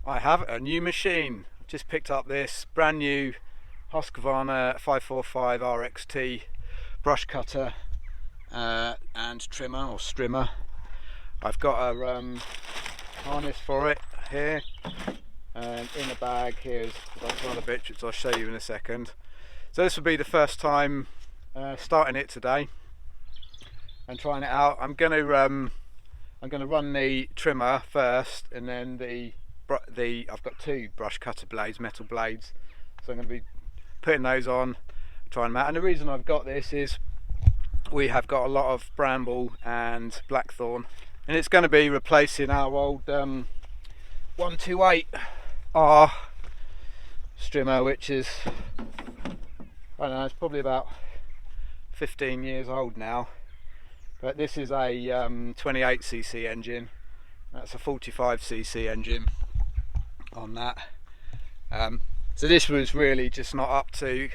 I have a new machine. Just picked up this brand new Husqvarna 545RXT brush cutter and trimmer or strimmer. I've got a harness for it here, and in the bag here's some other bits which I'll show you in a second. So this will be the first time starting it today and trying it out. I'm going to run the trimmer first, and then I've got two brush cutter blades, metal blades, so I'm going to be putting those on, trying them out. And the reason I've got this is we have got a lot of bramble and blackthorn, and it's going to be replacing our old 128R strimmer, which is, I don't know, it's probably about 15 years old now. But this is a 28cc engine. That's a 45cc engine on that. So this was really just not up to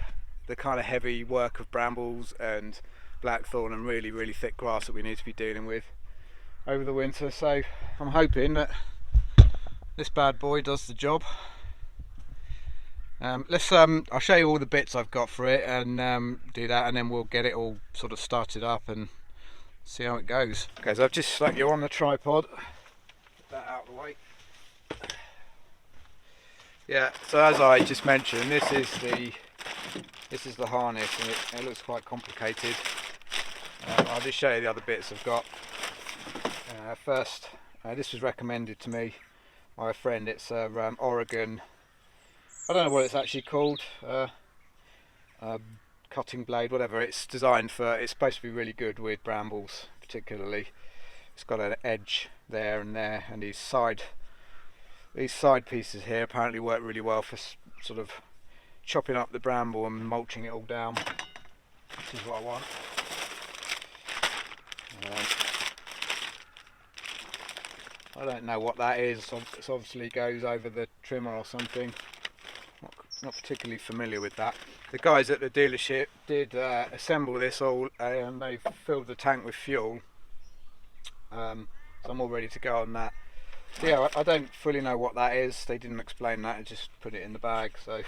the kind of heavy work of brambles and blackthorn and really thick grass that we need to be dealing with over the winter. So I'm hoping that this bad boy does the job. I'll show you all the bits I've got for it and do that, and then we'll get it all sort of started up and see how it goes. Okay, so I've just stuck you on the tripod. Get that out of the way. Yeah, so as I just mentioned, this is the harness, and it looks quite complicated. I'll just show you the other bits I've got. First, this was recommended to me by a friend. It's a Oregon, I don't know what it's actually called, cutting blade, whatever. It's designed for, it's supposed to be really good with brambles particularly. It's got an edge there and there, and these side pieces here apparently work really well for sort of chopping up the bramble and mulching it all down, which is what I want. I don't know what that is. It obviously goes over the trimmer or something. Not particularly familiar with that. The guys at the dealership did assemble this all, and they filled the tank with fuel. So I'm all ready to go on that. So yeah, I don't fully know what that is. They didn't explain that, and just put it in the bag. So I'm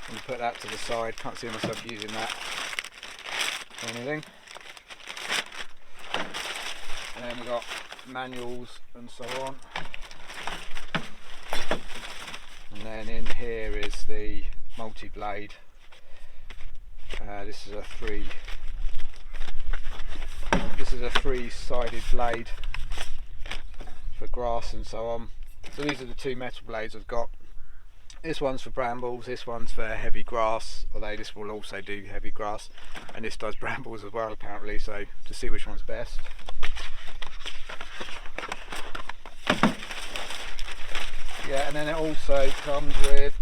going to put that to the side. Can't see myself using that for anything. And then we've got manuals and so on. And then in here is the multi-blade. This is a three-sided blade for grass and so on. So these are the two metal blades I've got. This one's for brambles, this one's for heavy grass, although this will also do heavy grass, and this does brambles as well apparently, so to see which one's best. Yeah, and then it also comes with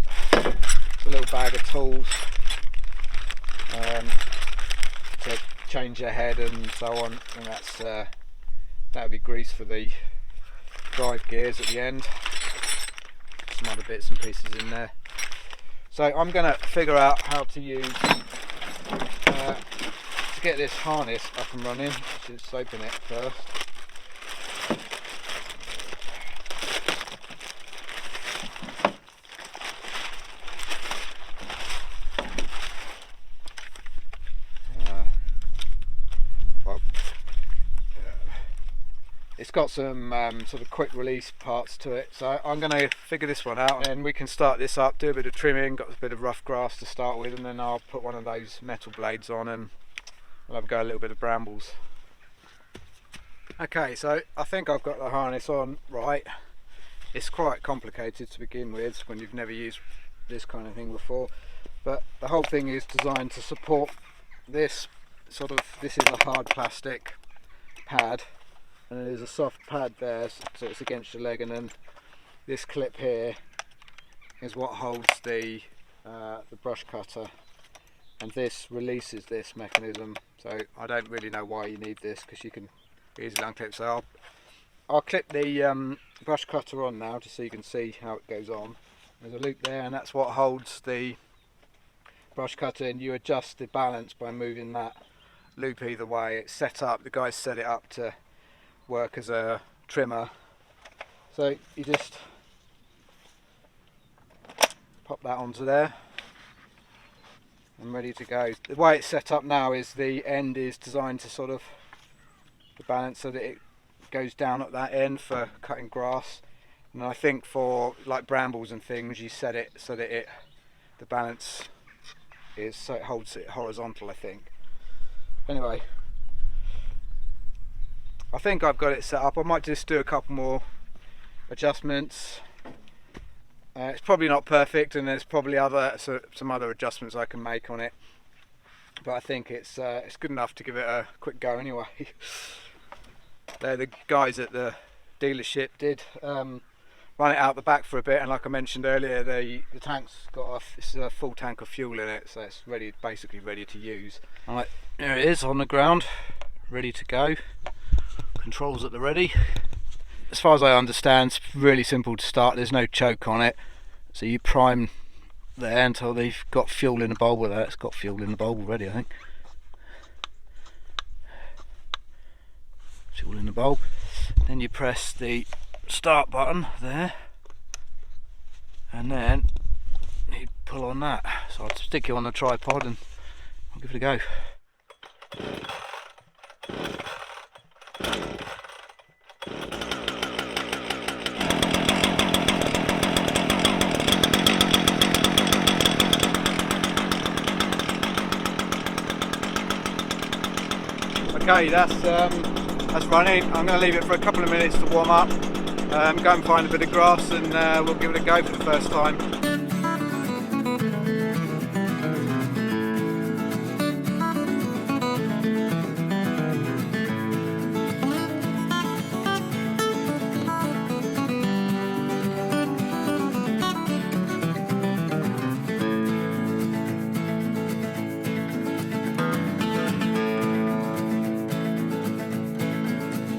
a little bag of tools to change your head and so on, and that'll be grease for the drive gears at the end. Some other bits and pieces in there. So I'm going to figure out how to use to get this harness up and running. Just open it first. It's got some sort of quick release parts to it, so I'm going to figure this one out, and we can start this up, do a bit of trimming. Got a bit of rough grass to start with, and then I'll put one of those metal blades on and we'll have a little bit of brambles. Okay, so I think I've got the harness on right. It's quite complicated to begin with when you've never used this kind of thing before, but the whole thing is designed to support this this is a hard plastic pad, and there's a soft pad there, so it's against your leg, and then this clip here is what holds the brush cutter, and this releases this mechanism. So I don't really know why you need this, because you can easily unclip. So I'll clip the brush cutter on now, just so you can see how it goes on. There's a loop there, and that's what holds the brush cutter, and you adjust the balance by moving that loop either way. It's set up, the guys set it up to work as a trimmer, so you just Pop that onto there. I'm ready to go. The way it's set up now is the end is designed to sort of the balance so that it goes down at that end for cutting grass. And I think for like brambles and things, you set it so that the balance is so it holds it horizontal, I think. Anyway, I think I've got it set up. I might just do a couple more adjustments. It's probably not perfect, and there's probably some other adjustments I can make on it, but I think it's good enough to give it a quick go anyway. The guys at the dealership did run it out the back for a bit, and like I mentioned earlier, the tank's got it's a full tank of fuel in it, so it's basically ready to use. Right, there it is on the ground, ready to go. Controls at the ready. As far as I understand, it's really simple to start. There's no choke on it, so you prime there until they've got fuel in the bulb. With that, it's got fuel in the bulb already, I think. Fuel in the bulb. Then you press the start button there, and then you pull on that. So I'll stick it on the tripod and I'll give it a go. Okay, that's running. I'm going to leave it for a couple of minutes to warm up, go and find a bit of grass, and we'll give it a go for the first time.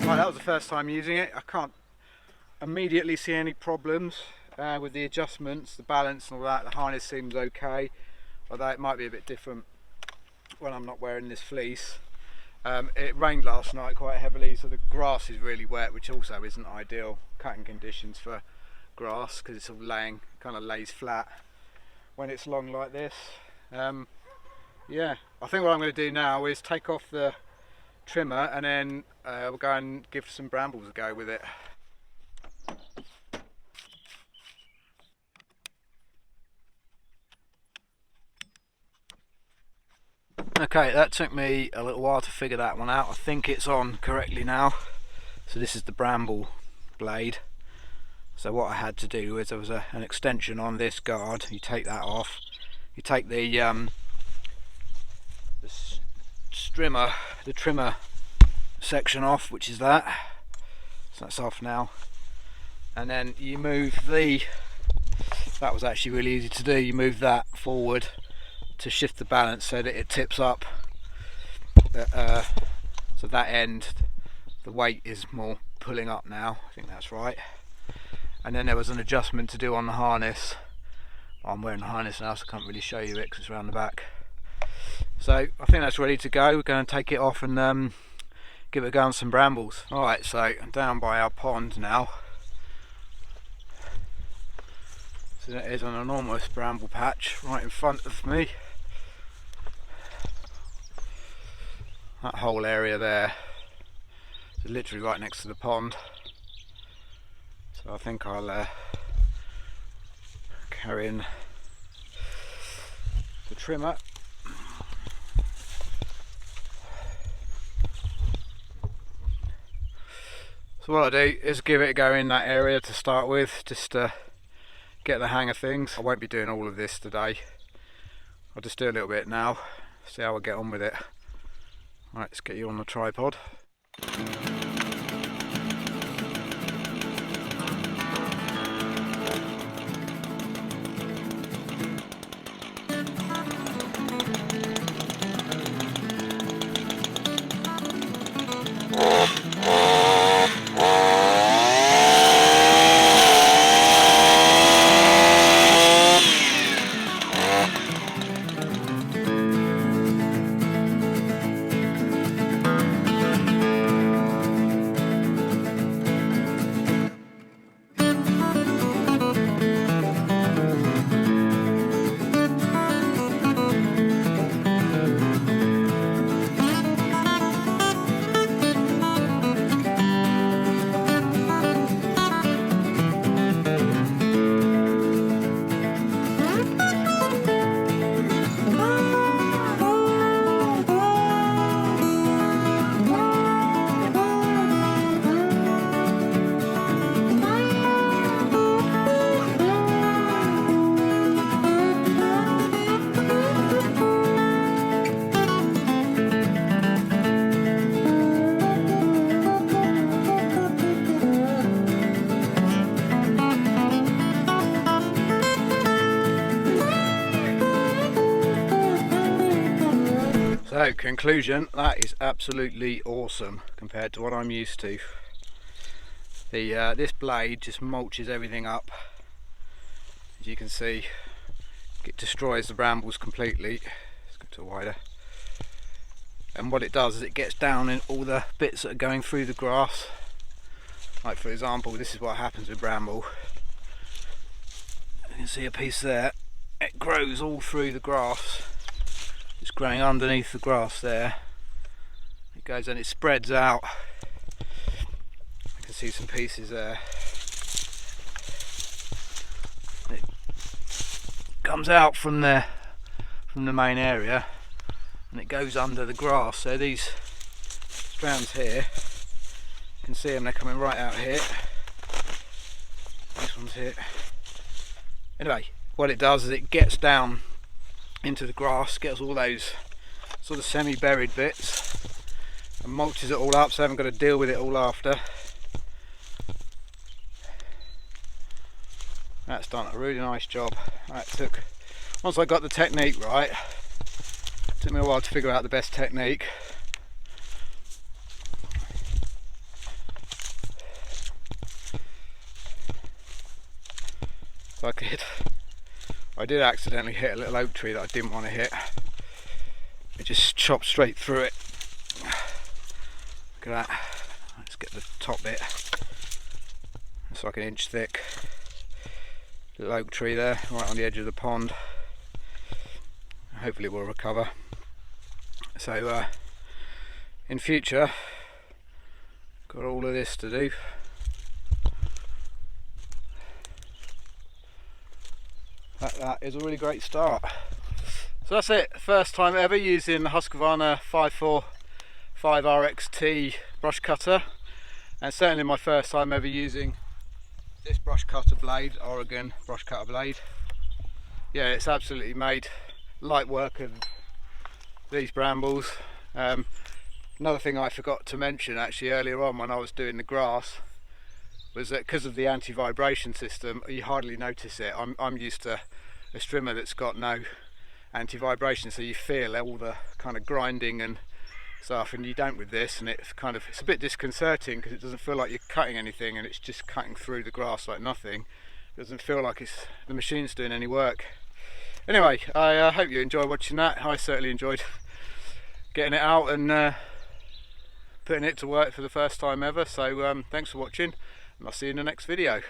Right, that was the first time using it. I can't immediately see any problems with the adjustments, the balance and all that. The harness seems okay, although it might be a bit different when I'm not wearing this fleece. It rained last night quite heavily, so the grass is really wet, which also isn't ideal cutting conditions for grass, because it's all kind of lays flat when it's long like this. Yeah, I think what I'm going to do now is take off the trimmer, and then we'll go and give some brambles a go with it. Okay, that took me a little while to figure that one out. I think it's on correctly now. So this is the bramble blade. So what I had to do is there was an extension on this guard. You take that off. You take the trimmer section off, which is that. So that's off now. And then you move that was actually really easy to do. You move that forward to shift the balance so that it tips up. So that end, the weight is more pulling up now. I think that's right. And then there was an adjustment to do on the harness. I'm wearing the harness now, so I can't really show you it because it's around the back. So I think that's ready to go. We're going to take it off and give it a go on some brambles. Alright, so I'm down by our pond now. So that is an enormous bramble patch right in front of me. That whole area there is literally right next to the pond. So I think I'll carry in the trimmer. So what I do is give it a go in that area to start with, just to get the hang of things. I won't be doing all of this today. I'll just do a little bit now, see how I get on with it. Right, let's get you on the tripod. So conclusion, that is absolutely awesome compared to what I'm used to. This blade just mulches everything up. As you can see, it destroys the brambles completely. Let's go to wider. And what it does is it gets down in all the bits that are going through the grass. Like for example, this is what happens with bramble. You can see a piece there. It grows all through the grass. It's growing underneath the grass there. It goes and it spreads out. You can see some pieces there. It comes out from the main area and it goes under the grass. So these strands here, you can see them, they're coming right out here. This one's here. Anyway, what it does is it gets down into the grass, gets all those sort of semi-buried bits and mulches it all up, so I haven't got to deal with it all after. That's done a really nice job. Once I got the technique right, it took me a while to figure out the best technique. I did accidentally hit a little oak tree that I didn't want to hit. It just chopped straight through it. Look at that. Let's get the top bit. It's like an inch thick. Little oak tree there, right on the edge of the pond. Hopefully it will recover. So in future, got all of this to do. That is a really great start. So that's it, first time ever using the Husqvarna 545RXT brush cutter, and certainly my first time ever using this brush cutter blade, Oregon brush cutter blade. Yeah, it's absolutely made light work of these brambles. Another thing I forgot to mention actually earlier on when I was doing the grass was that because of the anti-vibration system, you hardly notice it. I'm used to a strimmer that's got no anti-vibration, so you feel all the kind of grinding and stuff, and you don't with this, and it's a bit disconcerting because it doesn't feel like you're cutting anything, and it's just cutting through the grass like nothing. It doesn't feel like the machine's doing any work. Anyway, I hope you enjoy watching that. I certainly enjoyed getting it out and putting it to work for the first time ever. So thanks for watching, and I'll see you in the next video.